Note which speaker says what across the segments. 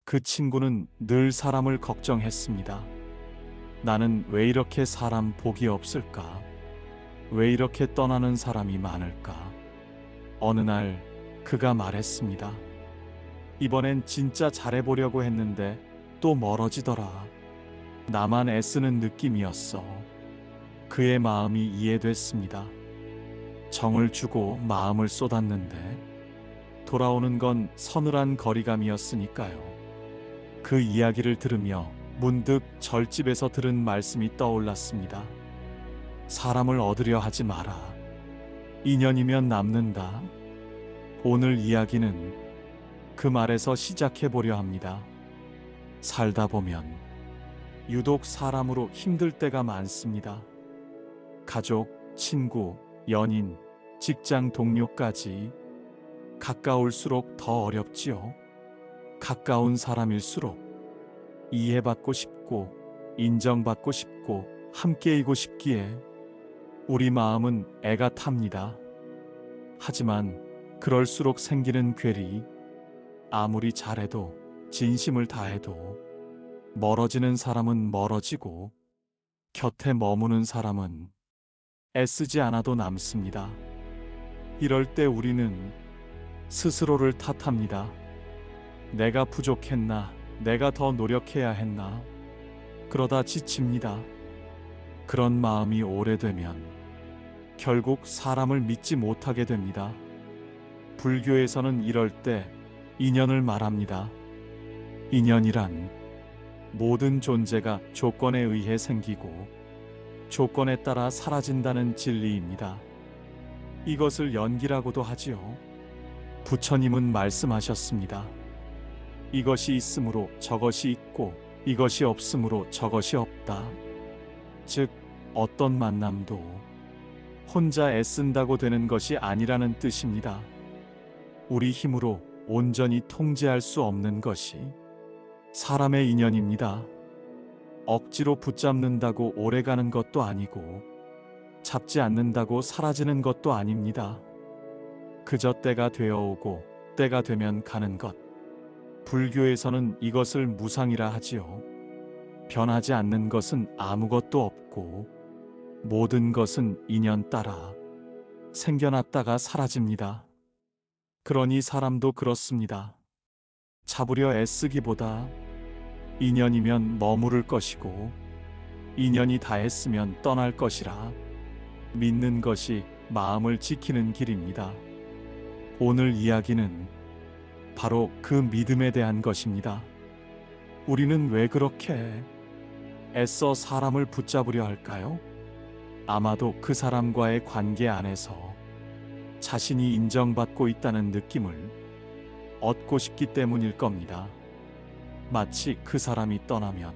Speaker 1: 그 친구는 늘 사람을 걱정했습니다. 나는 왜 이렇게 사람 복이 없을까? 왜 이렇게 떠나는 사람이 많을까? 어느 날 그가 말했습니다. 이번엔 진짜 잘해보려고 했는데 또 멀어지더라. 나만 애쓰는 느낌이었어. 그의 마음이 이해됐습니다. 정을 주고 마음을 쏟았는데 돌아오는 건 서늘한 거리감이었으니까요. 그 이야기를 들으며 문득 절집에서 들은 말씀이 떠올랐습니다. 사람을 얻으려 하지 마라. 인연이면 남는다. 오늘 이야기는 그 말에서 시작해 보려 합니다. 살다 보면 유독 사람으로 힘들 때가 많습니다. 가족, 친구, 연인, 직장 동료까지 가까울수록 더 어렵지요. 가까운 사람일수록 이해받고 싶고 인정받고 싶고 함께이고 싶기에 우리 마음은 애가 탑니다. 하지만 그럴수록 생기는 괴리, 아무리 잘해도 진심을 다해도 멀어지는 사람은 멀어지고 곁에 머무는 사람은 애쓰지 않아도 남습니다. 이럴 때 우리는 스스로를 탓합니다. 내가 부족했나? 내가 더 노력해야 했나? 그러다 지칩니다. 그런 마음이 오래되면 결국 사람을 믿지 못하게 됩니다. 불교에서는 이럴 때 인연을 말합니다. 인연이란 모든 존재가 조건에 의해 생기고 조건에 따라 사라진다는 진리입니다. 이것을 연기라고도 하지요. 부처님은 말씀하셨습니다. 이것이 있으므로 저것이 있고 이것이 없으므로 저것이 없다. 즉, 어떤 만남도 혼자 애쓴다고 되는 것이 아니라는 뜻입니다. 우리 힘으로 온전히 통제할 수 없는 것이 사람의 인연입니다. 억지로 붙잡는다고 오래가는 것도 아니고 잡지 않는다고 사라지는 것도 아닙니다. 그저 때가 되어오고 때가 되면 가는 것. 불교에서는 이것을 무상이라 하지요. 변하지 않는 것은 아무것도 없고 모든 것은 인연 따라 생겨났다가 사라집니다. 그러니 사람도 그렇습니다. 잡으려 애쓰기보다 인연이면 머무를 것이고 인연이 다했으면 떠날 것이라 믿는 것이 마음을 지키는 길입니다. 오늘 이야기는 바로 그 믿음에 대한 것입니다. 우리는 왜 그렇게 애써 사람을 붙잡으려 할까요? 아마도 그 사람과의 관계 안에서 자신이 인정받고 있다는 느낌을 얻고 싶기 때문일 겁니다. 마치 그 사람이 떠나면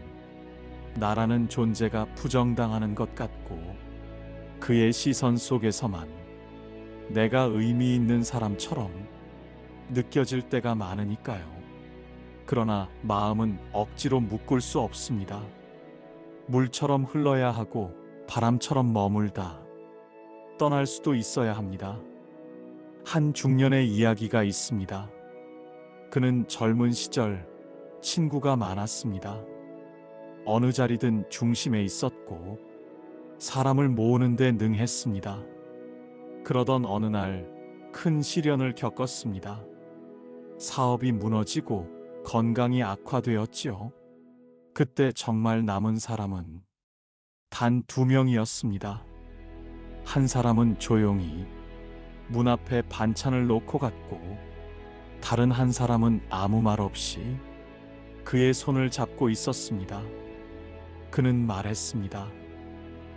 Speaker 1: 나라는 존재가 부정당하는 것 같고 그의 시선 속에서만 내가 의미 있는 사람처럼 느껴질 때가 많으니까요. 그러나 마음은 억지로 묶을 수 없습니다. 물처럼 흘러야 하고 바람처럼 머물다 떠날 수도 있어야 합니다. 한 중년의 이야기가 있습니다. 그는 젊은 시절 친구가 많았습니다. 어느 자리든 중심에 있었고 사람을 모으는 데 능했습니다. 그러던 어느 날 큰 시련을 겪었습니다. 사업이 무너지고 건강이 악화되었지요. 그때 정말 남은 사람은 단 2명이었습니다. 한 사람은 조용히 문 앞에 반찬을 놓고 갔고 다른 한 사람은 아무 말 없이 그의 손을 잡고 있었습니다. 그는 말했습니다.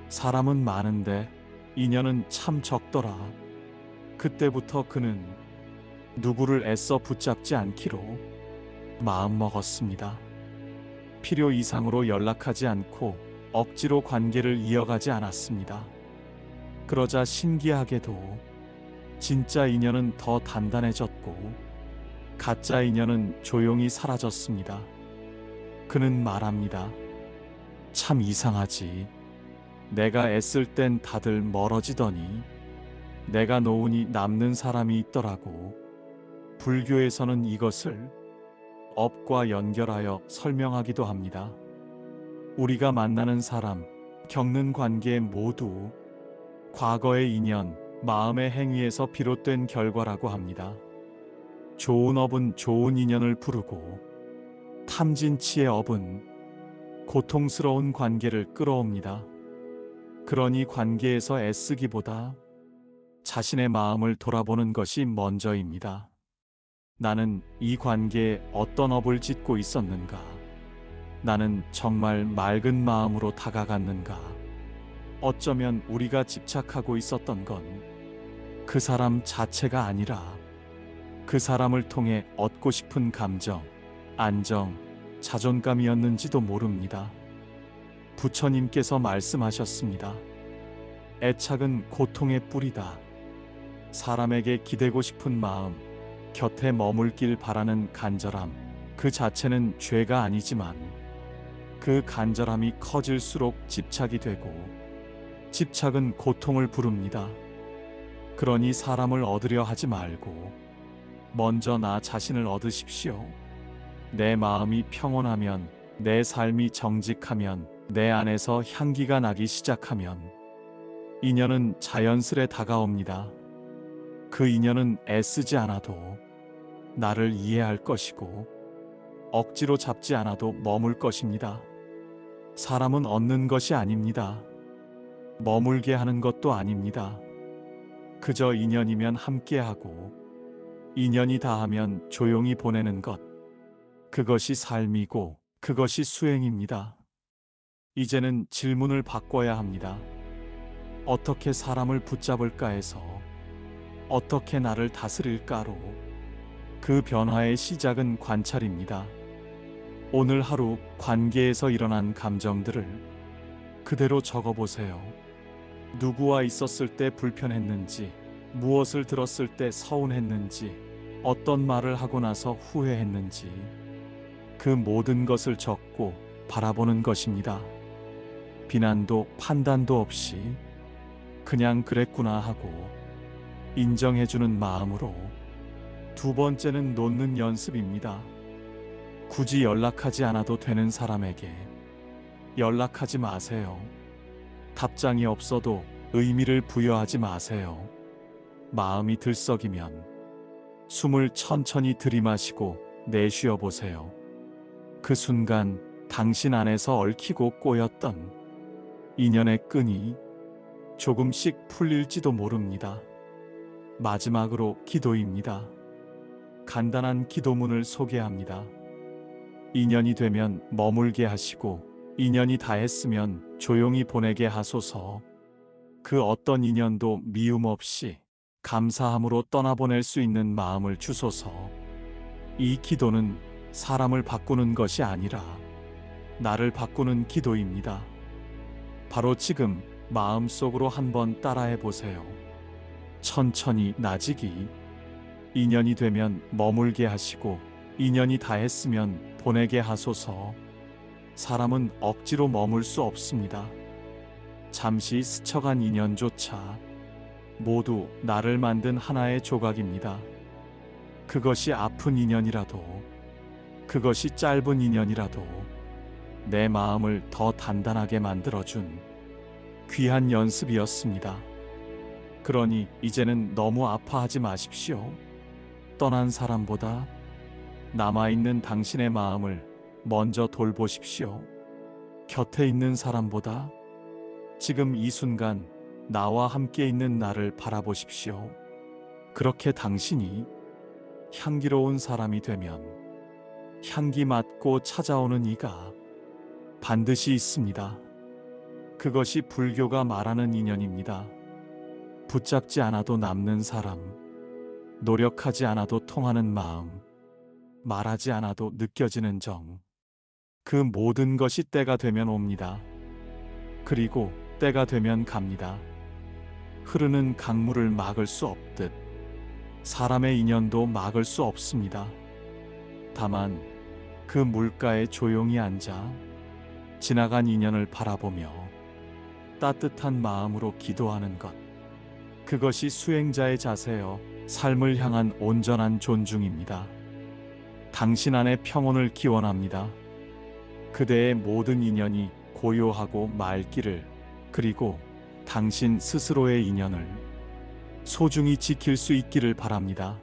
Speaker 1: 사람은 많은데 인연은 참 적더라. 그때부터 그는 누구를 애써 붙잡지 않기로 마음먹었습니다. 필요 이상으로 연락하지 않고 억지로 관계를 이어가지 않았습니다. 그러자 신기하게도 진짜 인연은 더 단단해졌고 가짜 인연은 조용히 사라졌습니다. 그는 말합니다. 참 이상하지. 내가 애쓸 땐 다들 멀어지더니 내가 놓으니 남는 사람이 있더라고. 불교에서는 이것을 업과 연결하여 설명하기도 합니다. 우리가 만나는 사람, 겪는 관계 모두 과거의 인연, 마음의 행위에서 비롯된 결과라고 합니다. 좋은 업은 좋은 인연을 부르고 탐진치의 업은 고통스러운 관계를 끌어옵니다. 그러니 관계에서 애쓰기보다 자신의 마음을 돌아보는 것이 먼저입니다. 나는 이 관계에 어떤 업을 짓고 있었는가? 나는 정말 맑은 마음으로 다가갔는가? 어쩌면 우리가 집착하고 있었던 건 그 사람 자체가 아니라 그 사람을 통해 얻고 싶은 감정, 안정, 자존감이었는지도 모릅니다. 부처님께서 말씀하셨습니다. 애착은 고통의 뿌리다. 사람에게 기대고 싶은 마음, 곁에 머물길 바라는 간절함, 그 자체는 죄가 아니지만 그 간절함이 커질수록 집착이 되고 집착은 고통을 부릅니다. 그러니 사람을 얻으려 하지 말고 먼저 나 자신을 얻으십시오. 내 마음이 평온하면, 내 삶이 정직하면, 내 안에서 향기가 나기 시작하면 인연은 자연스레 다가옵니다. 그 인연은 애쓰지 않아도 나를 이해할 것이고 억지로 잡지 않아도 머물 것입니다. 사람은 얻는 것이 아닙니다. 머물게 하는 것도 아닙니다. 그저 인연이면 함께하고 인연이 다하면 조용히 보내는 것. 그것이 삶이고 그것이 수행입니다. 이제는 질문을 바꿔야 합니다. 어떻게 사람을 붙잡을까에서 어떻게 나를 다스릴까로 그 변화의 시작은 관찰입니다. 오늘 하루 관계에서 일어난 감정들을 그대로 적어보세요. 누구와 있었을 때 불편했는지, 무엇을 들었을 때 서운했는지, 어떤 말을 하고 나서 후회했는지, 그 모든 것을 적고 바라보는 것입니다. 비난도 판단도 없이 그냥 그랬구나 하고 인정해주는 마음으로. 두 번째는 놓는 연습입니다. 굳이 연락하지 않아도 되는 사람에게 연락하지 마세요. 답장이 없어도 의미를 부여하지 마세요. 마음이 들썩이면 숨을 천천히 들이마시고 내쉬어 보세요. 그 순간 당신 안에서 얽히고 꼬였던 인연의 끈이 조금씩 풀릴지도 모릅니다. 마지막으로 기도입니다. 간단한 기도문을 소개합니다. 인연이 되면 머물게 하시고 인연이 다했으면 조용히 보내게 하소서. 그 어떤 인연도 미움 없이 감사함으로 떠나보낼 수 있는 마음을 주소서. 이 기도는 사람을 바꾸는 것이 아니라 나를 바꾸는 기도입니다. 바로 지금 마음속으로 한번 따라해 보세요. 천천히 나지기. 인연이 되면 머물게 하시고 인연이 다했으면 보내게 하소서. 사람은 억지로 머물 수 없습니다. 잠시 스쳐간 인연조차 모두 나를 만든 하나의 조각입니다. 그것이 아픈 인연이라도, 그것이 짧은 인연이라도 내 마음을 더 단단하게 만들어준 귀한 연습이었습니다. 그러니 이제는 너무 아파하지 마십시오. 떠난 사람보다 남아있는 당신의 마음을 먼저 돌보십시오. 곁에 있는 사람보다 지금 이 순간 나와 함께 있는 나를 바라보십시오. 그렇게 당신이 향기로운 사람이 되면 향기 맡고 찾아오는 이가 반드시 있습니다. 그것이 불교가 말하는 인연입니다. 붙잡지 않아도 남는 사람, 노력하지 않아도 통하는 마음, 말하지 않아도 느껴지는 정. 그 모든 것이 때가 되면 옵니다. 그리고 때가 되면 갑니다. 흐르는 강물을 막을 수 없듯 사람의 인연도 막을 수 없습니다. 다만 그 물가에 조용히 앉아 지나간 인연을 바라보며 따뜻한 마음으로 기도하는 것. 그것이 수행자의 자세요. 삶을 향한 온전한 존중입니다. 당신 안에 평온을 기원합니다. 그대의 모든 인연이 고요하고 맑기를, 그리고 당신 스스로의 인연을 소중히 지킬 수 있기를 바랍니다.